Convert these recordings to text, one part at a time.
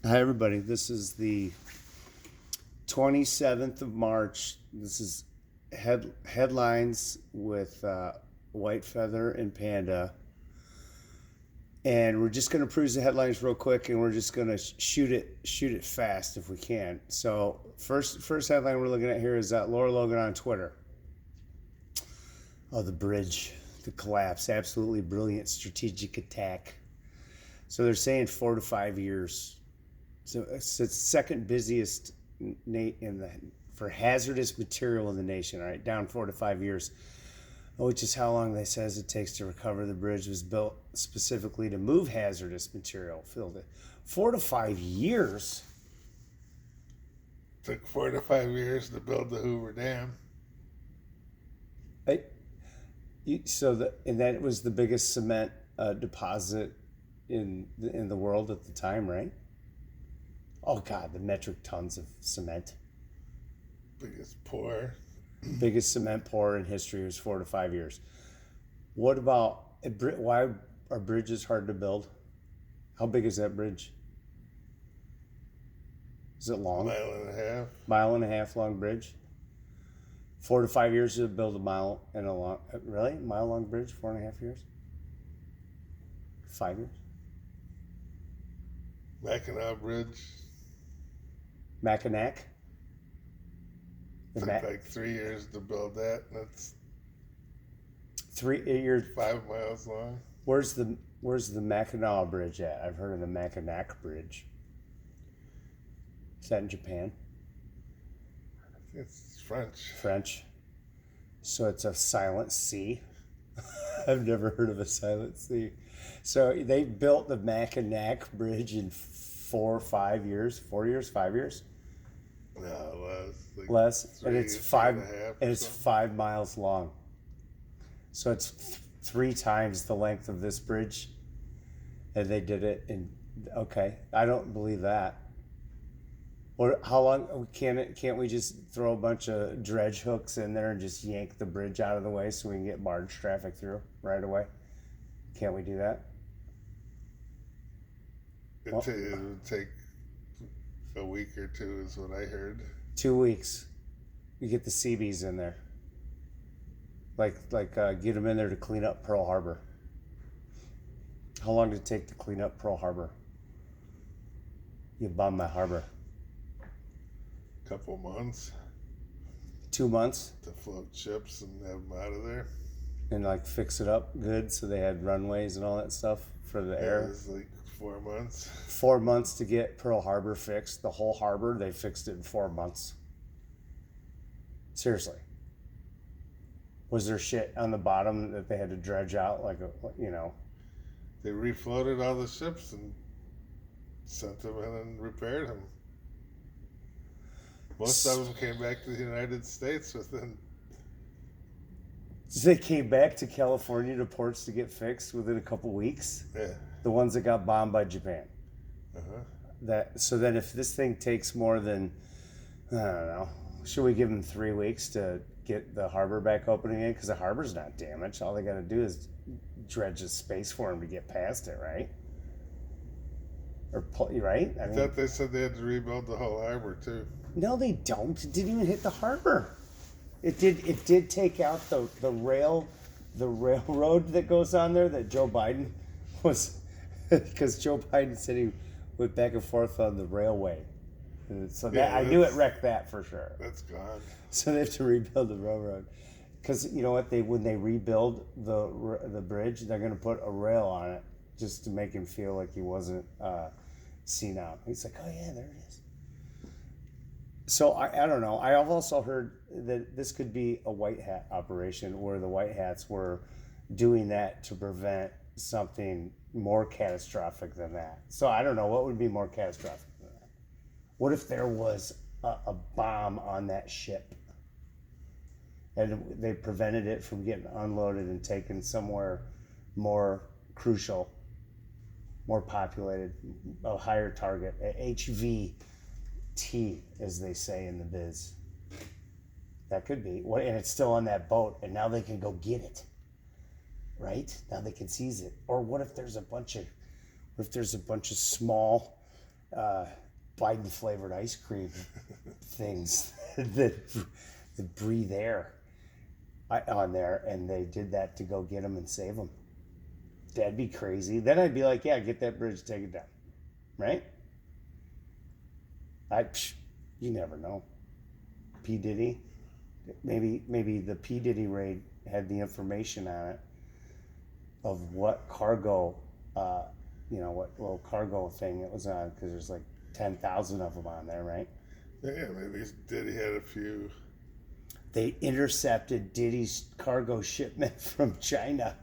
Hi, everybody. This is the 27th of March. This is headlines with White Feather and Panda. And we're just going to peruse the headlines real quick, and we're just going to shoot it fast if we can. So first headline we're looking at here is Laura Logan on Twitter. Oh, the bridge, the collapse, absolutely brilliant strategic attack. So they're saying 4 to 5 years. So it's the second busiest for hazardous material in the nation. All right, down 4 to 5 years, which is how long they says it takes to recover. The bridge was built specifically to move hazardous material. Filled it 4 to 5 years. Took 4 to 5 years to build the Hoover Dam. And that was the biggest cement deposit in the world at the time, right? Oh God, the metric tons of cement. Biggest cement pour in history was 4 to 5 years. What about why are bridges hard to build? How big is that bridge? Is it long? Mile and a half long bridge. 4 to 5 years to build a mile long bridge. 4.5 years. 5 years. Mackinac Bridge. Mackinac. Took like 3 years to build that. That's 3 years. 5 miles long. Where's the Mackinac Bridge at? I've heard of the Mackinac Bridge. Is that in Japan? It's French. French. So it's a silent C. I've never heard of a silent C. So they built the Mackinac Bridge in 4 or 5 years. 4 years, 5 years. No, less. And it's 5 miles long. So it's 3 times the length of this bridge, and they did it in. Okay, I don't believe that. Or how long can't we just throw a bunch of dredge hooks in there and just yank the bridge out of the way so we can get barge traffic through right away? Can't we do that? It would take a week or two is what I heard. 2 weeks. You get the Seabees in there. Get them in there to clean up Pearl Harbor. How long did it take to clean up Pearl Harbor? You bombed my harbor. Couple months. 2 months? To float ships and have them out of there. And fix it up good so they had runways and all that stuff for the air? It was 4 months. 4 months to get Pearl Harbor fixed. The whole harbor, they fixed it in 4 months. Seriously. Was there shit on the bottom that they had to dredge out? They refloated all the ships and sent them in and repaired them. Most of them came back to the United States within. So they came back to California to ports to get fixed within a couple weeks? Yeah. The ones that got bombed by Japan. Uh-huh. So then if this thing takes more than, I don't know, should we give them 3 weeks to get the harbor back open again? Because the harbor's not damaged. All they got to do is dredge a space for them to get past it, right? Right? I thought they said they had to rebuild the whole harbor too. No, they don't. It didn't even hit the harbor. It did take out the railroad that goes on there that Joe Biden was, because Joe Biden said he went back and forth on the railway. And so I knew it wrecked that for sure. That's gone. So they have to rebuild the railroad. Because you know what? When they rebuild the bridge, they're going to put a rail on it just to make him feel like he wasn't seen out. He's like, oh yeah, there it is. So I don't know. I have also heard that this could be a white hat operation where the white hats were doing that to prevent something more catastrophic than that. So I don't know. What would be more catastrophic than that? What if there was a bomb on that ship and they prevented it from getting unloaded and taken somewhere more crucial, more populated, a higher target, HVT, as they say in the biz. That could be. And it's still on that boat, and now they can go get it. Right? Now they can seize it. Or what if there's a bunch of small Biden flavored ice cream things that breathe air on there, and they did that to go get them and save them. That'd be crazy. Then I'd be like, yeah, get that bridge, take it down, right? You never know. P Diddy, maybe the P Diddy raid had the information on it of what cargo, what little cargo thing it was on, because there's like 10,000 of them on there, right? Yeah, maybe Diddy had a few. They intercepted Diddy's cargo shipment from China.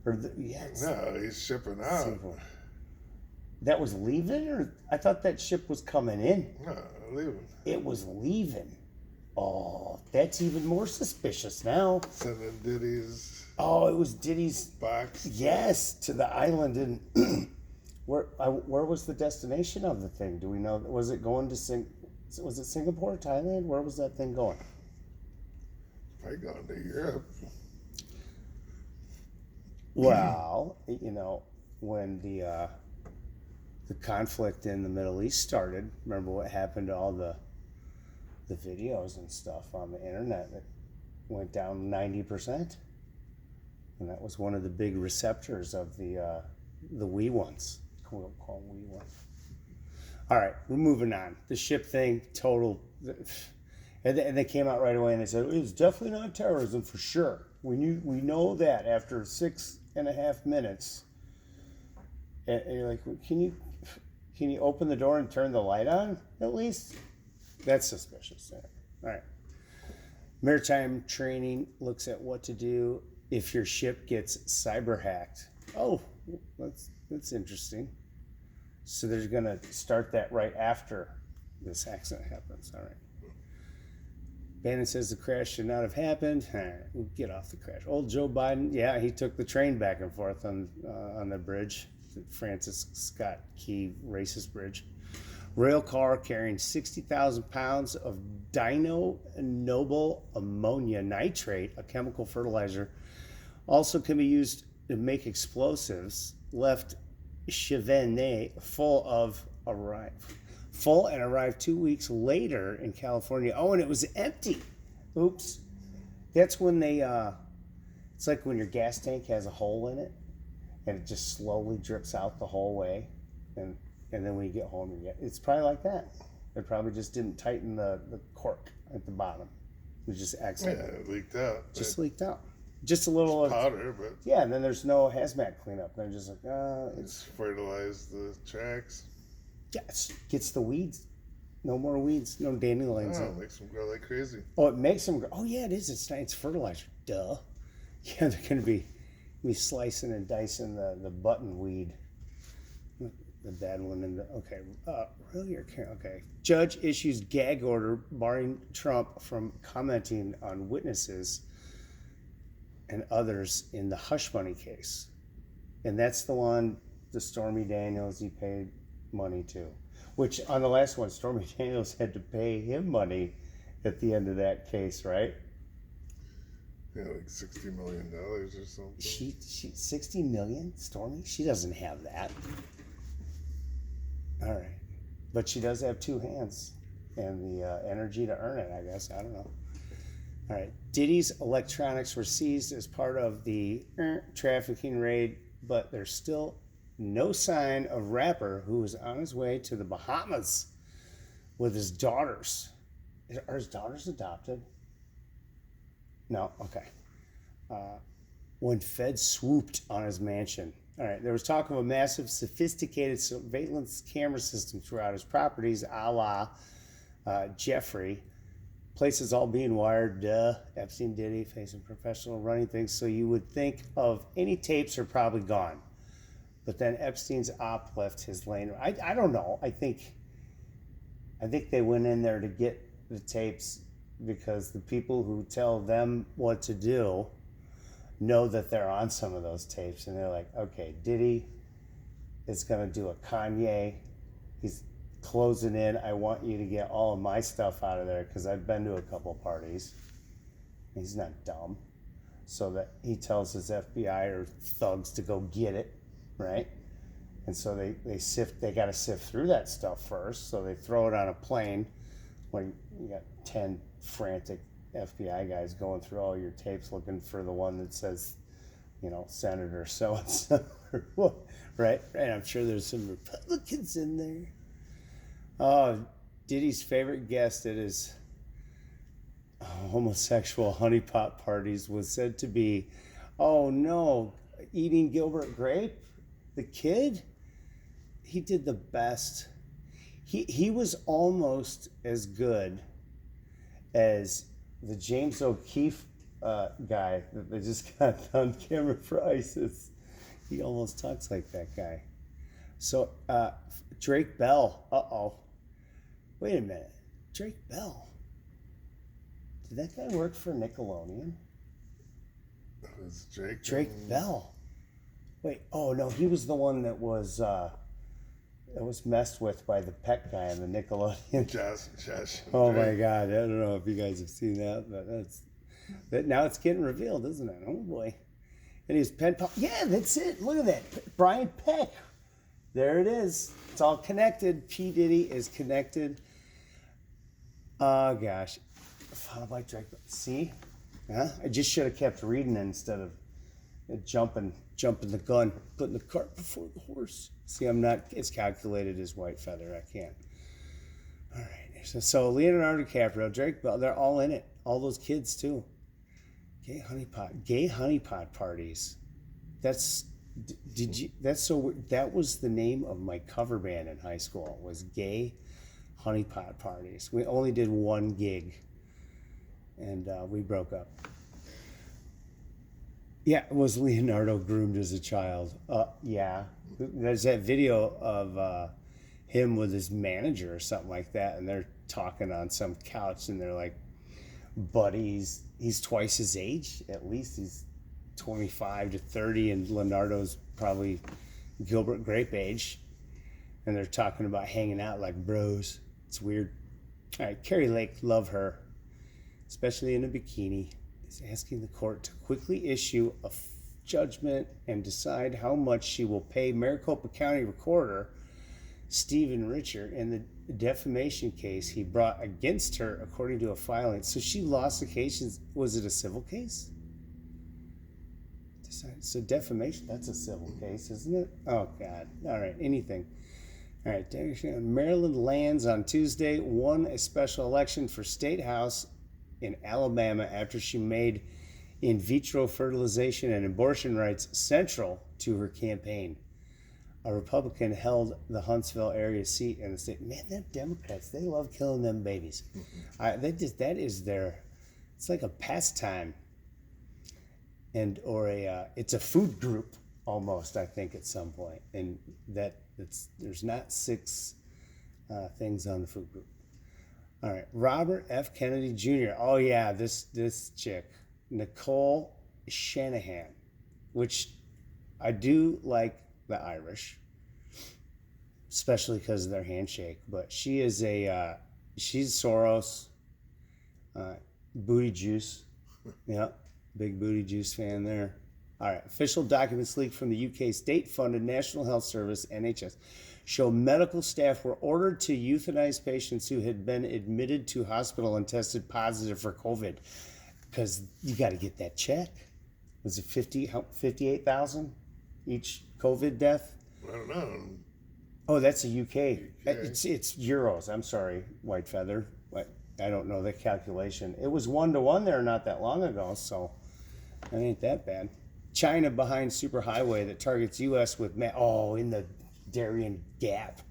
No, he's shipping out. That was leaving, or I thought that ship was coming in. No, leaving. It was leaving. Oh, that's even more suspicious now. Sending Diddy's. Oh, it was Diddy's box. Yes, to the island. And where was the destination of the thing? Do we know? Was it going to Was it Singapore, Thailand? Where was that thing going? Probably going to Europe. Well, when the conflict in the Middle East started, remember what happened to all the videos and stuff on the internet that went down 90%? And that was one of the big receptors of the wee ones. We'll call them wee ones. All right, we're moving on. The ship thing, total. And they came out right away and they said, it's definitely not terrorism for sure. We know that after 6.5 minutes. And you're like, can you open the door and turn the light on at least? That's suspicious. All right. Maritime training looks at what to do if your ship gets cyber hacked. Oh, that's interesting. So they're going to start that right after this accident happens. All right. Bannon says the crash should not have happened. All right, we'll get off the crash. Old Joe Biden, yeah, he took the train back and forth on the bridge, the Francis Scott Key racist bridge. Rail car carrying 60,000 pounds of dino-noble ammonia nitrate, a chemical fertilizer, also can be used to make explosives, left Chevennet full and arrived 2 weeks later in California. Oh, and it was empty. Oops. That's when they, it's like when your gas tank has a hole in it and it just slowly drips out the whole way. And then when you get home, it's probably like that. They probably just didn't tighten the cork at the bottom. It was just accidental. Yeah, it leaked out. Just leaked out. Just a little powder, but yeah, and then there's no hazmat cleanup. They're just like, it's fertilized the tracks. Yeah, it gets the weeds. No more weeds. No dandelions. Oh, it makes them grow like crazy. Oh, it makes them grow. Oh, yeah, it is. It's fertilizer. Duh. Yeah, they're going to be slicing and dicing the button weed. The bad one. Really? Okay. Judge issues gag order barring Trump from commenting on witnesses and others in the hush money case. And that's the one, the Stormy Daniels, he paid money to, which on the last one, Stormy Daniels had to pay him money at the end of that case, right? Yeah, like $60 million or something. She 60 million, Stormy? She doesn't have that. All right, but she does have two hands and the energy to earn it, I guess. I don't know. All right, Diddy's electronics were seized as part of the trafficking raid, but there's still no sign of rapper who is on his way to the Bahamas with his daughters. Are his daughters adopted? No? Okay. When feds swooped on his mansion. All right, there was talk of a massive, sophisticated surveillance camera system throughout his properties, a la Jeffrey. Places all being wired, Epstein, Diddy, facing professional running things. So you would think of any tapes are probably gone. But then Epstein's op left his lane. I don't know. I think they went in there to get the tapes because the people who tell them what to do know that they're on some of those tapes. And they're like, okay, Diddy is going to do a Kanye. He's closing in. I want you to get all of my stuff out of there because I've been to a couple parties. He's not dumb. So that he tells his FBI or thugs to go get it, right? And so they got to sift through that stuff first. So they throw it on a plane when you got 10 frantic FBI guys going through all your tapes looking for the one that says, Senator so and so, right? And I'm sure there's some Republicans in there. Oh, Diddy's favorite guest at his homosexual honeypot parties was said to be, oh no, eating Gilbert Grape, the kid. He did the best. He was almost as good as the James O'Keefe guy that they just got on camera for ISIS. He almost talks like that guy. So Drake Bell. Wait a minute. Drake Bell. Did that guy work for Nickelodeon? It's Drake. Drake Bell. Wait. Oh no, he was the one that was messed with by the pet guy on the Nickelodeon. Josh. Oh my God! I don't know if you guys have seen that, but now it's getting revealed, isn't it? Oh boy! And he's pen pal. Yeah, that's it. Look at that, Brian Peck. There it is. It's all connected. P Diddy is connected. Oh gosh, followed by Drake. See, I just should have kept reading instead of jumping the gun, putting the cart before the horse. See, I'm not as calculated as White Feather. I can't. All right. So Leonardo DiCaprio, Drake Bell, they're all in it. All those kids too. Gay honeypot parties. That was the name of my cover band in high school, was Gay Honeypot Parties. We only did one gig, and we broke up. Yeah, was Leonardo groomed as a child? Yeah. There's that video of him with his manager or something like that, and they're talking on some couch, and they're like, buddies. He's twice his age. At least he's 25 to 30, and Leonardo's probably Gilbert Grape age. And they're talking about hanging out like bros. It's weird. All right, Carrie Lake, love her, especially in a bikini, is asking the court to quickly issue a judgment and decide how much she will pay Maricopa County Recorder Stephen Richer in the defamation case he brought against her, according to a filing. So she lost the case. Was it a civil case? So defamation, that's a civil case, isn't it? Oh, God. All right, anything. All right, Maryland lands on Tuesday, won a special election for State House in Alabama after she made in vitro fertilization and abortion rights central to her campaign. A Republican held the Huntsville area seat in the state. Man, them Democrats, they love killing them babies. It's like a pastime. It's a food group almost, I think, at some point. And there's not 6 things on the food group. All right, Robert F. Kennedy Jr. Oh yeah, this chick, Nicole Shanahan, which I do like the Irish, especially because of their handshake. But she is she's Soros, booty juice, yeah, big booty juice fan there. All right, official documents leaked from the UK state-funded National Health Service (NHS) show medical staff were ordered to euthanize patients who had been admitted to hospital and tested positive for COVID, because you got to get that check. Was it 58,000 each COVID death? I don't know. Oh, that's a UK. It's euros. I'm sorry, White Feather. I don't know the calculation. It was 1-to-1 there not that long ago, so it ain't that bad. China behind superhighway that targets U.S. with in the Darien Gap,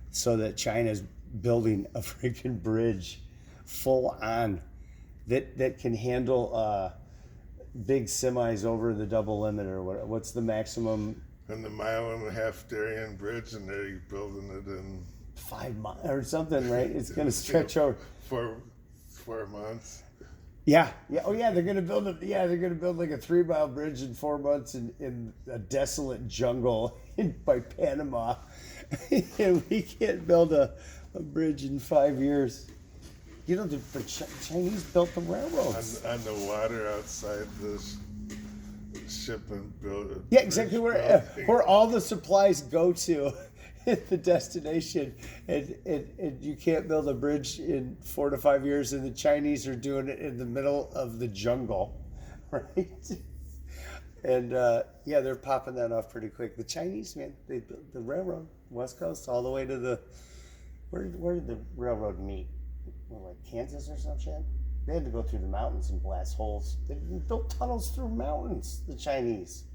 so that China's building a freaking bridge full on that can handle big semis over the double limit, or what's the maximum? And the 1.5-mile Darien Bridge, and they're building it in 5 miles or something, right? It's going to stretch over 4 months. Yeah. Oh yeah, they're going to build like a 3-mile bridge in 4 months in a desolate jungle by Panama, and we can't build a bridge in 5 years. You know, the Chinese built the railroads on the water outside ship and build. Yeah, exactly where all the supplies go to at the destination, and you can't build a bridge in 4 to 5 years, and the Chinese are doing it in the middle of the jungle, right? And yeah, they're popping that off pretty quick. The Chinese, man, they built the railroad, West Coast, all the way to the where did the railroad meet? Like Kansas or some shit. They had to go through the mountains and blast holes. They built tunnels through mountains. The Chinese.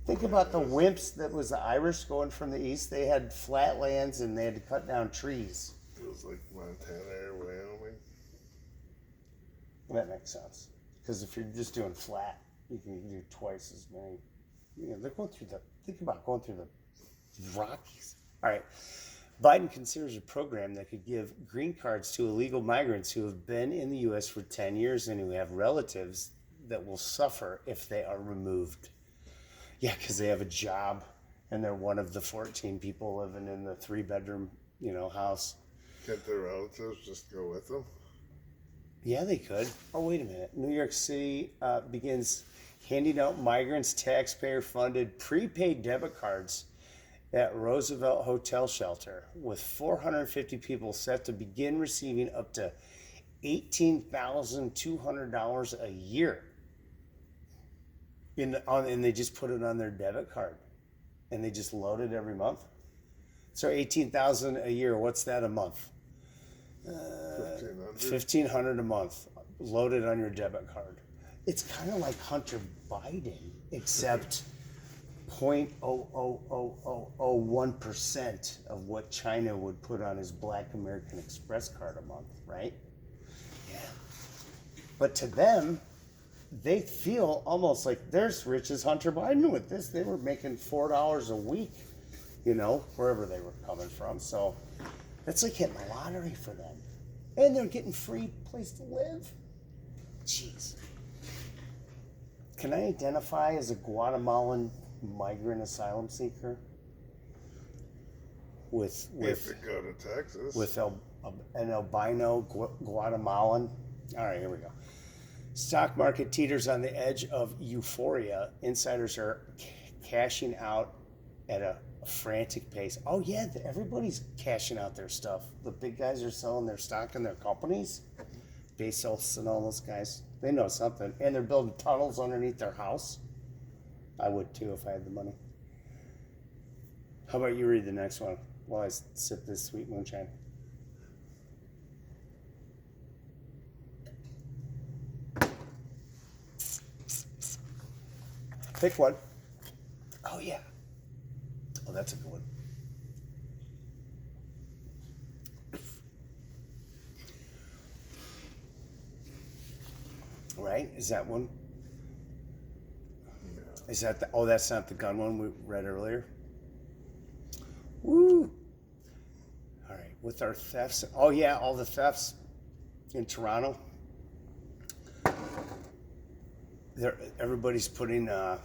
Think about the wimps that was the Irish going from the east. They had flat lands and they had to cut down trees. It was like Montana or Wyoming. That makes sense. Because if you're just doing flat, you can do twice as many. You know, they're going through the. Think about going through the Rockies. All right. Biden considers a program that could give green cards to illegal migrants who have been in the U.S. for 10 years and who have relatives that will suffer if they are removed. Yeah, because they have a job and they're one of the 14 people living in the 3-bedroom, house. Can't their relatives just go with them? Yeah, they could. Oh, wait a minute. New York City begins handing out migrants taxpayer-funded prepaid debit cards at Roosevelt Hotel Shelter, with 450 people set to begin receiving up to $18,200 a year. And they just put it on their debit card, and they just load it every month. So $18,000 a year. What's that a month? $1,500 a month, loaded on your debit card. It's kind of like Hunter Biden, except 0.00001% of what China would put on his Black American Express card a month, right? Yeah. But to them, they feel almost like they're as rich as Hunter Biden with this. They were making $4 a week, wherever they were coming from. So that's like hitting the lottery for them. And they're getting free place to live. Jeez. Can I identify as a Guatemalan migrant asylum seeker? With if you go to Texas. With an albino Guatemalan. All right, here we go. Stock market teeters on the edge of euphoria. Insiders are cashing out at a frantic pace. Oh yeah, everybody's cashing out their stuff. The big guys are selling their stock in their companies. Bezos and all those guys. They know something. And they're building tunnels underneath their house. I would too if I had the money. How about you read the next one while I sip this sweet moonshine? Pick one. Oh, yeah. Oh, that's a good one. Right? Is that one? No. Is that that's not the gun one we read earlier? Woo! All right. With our thefts. Oh, yeah. All the thefts in Toronto. Everybody's putting the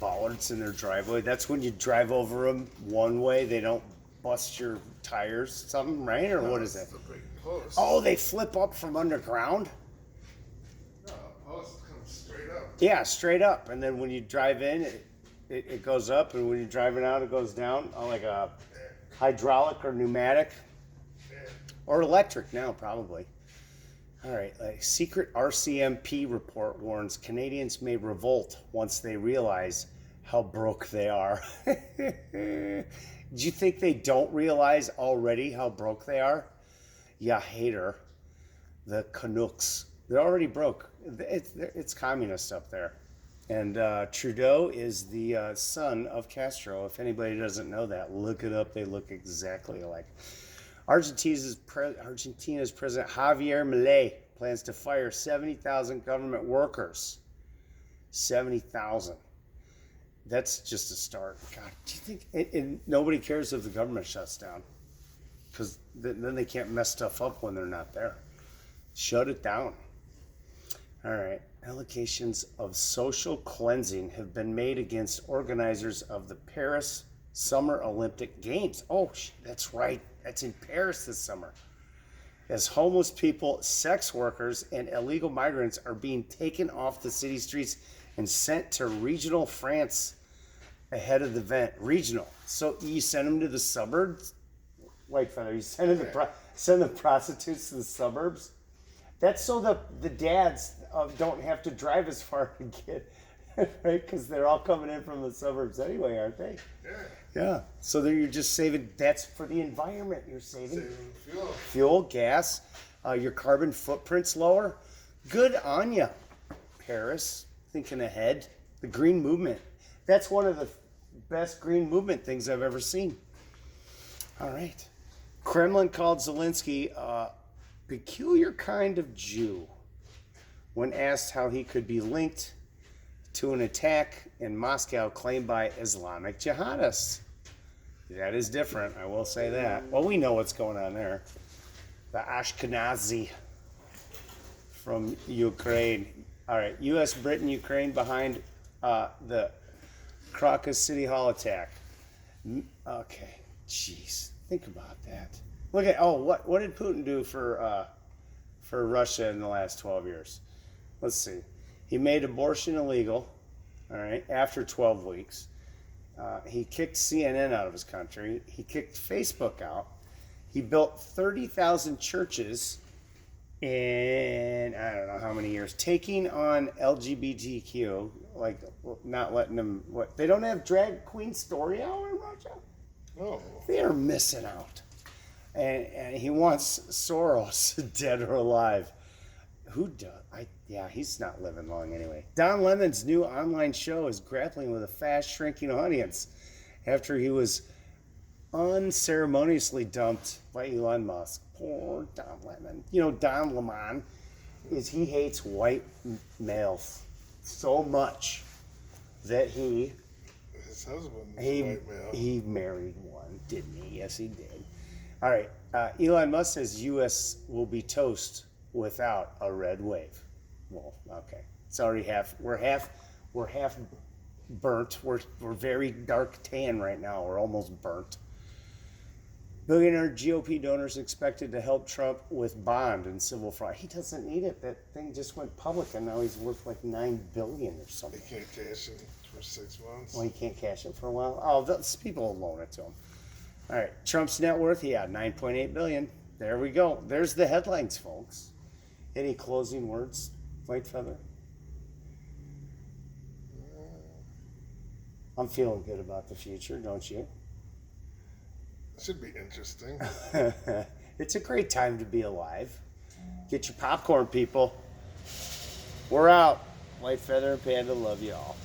bollards in their driveway. That's when you drive over them one way. They don't bust your tires, something, right? Or what is that? The big post. Oh, they flip up from underground? No, the post comes straight up. Yeah, straight up. And then when you drive in, it goes up, and when you're driving out, it goes down. Oh, like a hydraulic or pneumatic. Yeah. Or electric now, probably. All right, secret RCMP report warns Canadians may revolt once they realize how broke they are. Do you think they don't realize already how broke they are? Yeah, hater. The Canucks. They're already broke. It's communist up there. And Trudeau is the son of Castro. If anybody doesn't know that, look it up. They look exactly alike. Argentina's President Javier Milei plans to fire 70,000 government workers. 70,000. That's just a start. God, do you think? And nobody cares if the government shuts down, because then they can't mess stuff up when they're not there. Shut it down. All right. Allegations of social cleansing have been made against organizers of the Paris Summer Olympic Games. Oh, that's right. That's in Paris this summer. As homeless people, sex workers, and illegal migrants are being taken off the city streets and sent to regional France ahead of the event. Regional. So you send them to the suburbs? Whitefeather, you send send the prostitutes to the suburbs? That's so the dads don't have to drive as far to get, right? Because they're all coming in from the suburbs anyway, aren't they? Yeah. Yeah. So then you're just saving, that's for the environment. You're saving Fuel. fuel, gas, your carbon footprint's lower. Good on ya, Paris. Thinking ahead. The green movement. That's one of the best green movement things I've ever seen. All right. Kremlin called Zelensky a peculiar kind of Jew when asked how he could be linked to an attack in Moscow claimed by Islamic jihadists. That is different, I will say that. Well, we know what's going on there. The Ashkenazi from Ukraine. All right, U.S., Britain, Ukraine behind the Crocus City Hall attack. Okay, jeez, think about that. Look at what did Putin do for Russia in the last 12 years? Let's see. He made abortion illegal. All right, after 12 weeks. He kicked CNN out of his country. He kicked Facebook out. He built 30,000 churches in I don't know how many years, taking on LGBTQ, like not letting them. What, they don't have drag queen story hour in Russia? No. They are missing out. And he wants Soros dead or alive. Who does? Yeah, he's not living long anyway. Don Lemon's new online show is grappling with a fast shrinking audience after he was unceremoniously dumped by Elon Musk. Poor Don Lemon. You know, Don Lemon he hates white males so much that his husband is white male. He married one, didn't he? Yes, he did. All right. Elon Musk says U.S. will be toast without a red wave. Well, okay. It's already we're half burnt. We're very dark tan right now. We're almost burnt. Billionaire GOP donors expected to help Trump with bond and civil fraud. He doesn't need it. That thing just went public, and now he's worth like $9 billion or something. He can't cash it for 6 months. Well, he can't cash it for a while. Oh, those people will loan it to him. All right, Trump's net worth, $9.8 billion. There we go. There's the headlines, folks. Any closing words, Whitefeather? I'm feeling good about the future, don't you? Should be interesting. It's a great time to be alive. Get your popcorn, people. We're out. Whitefeather and Panda love you all.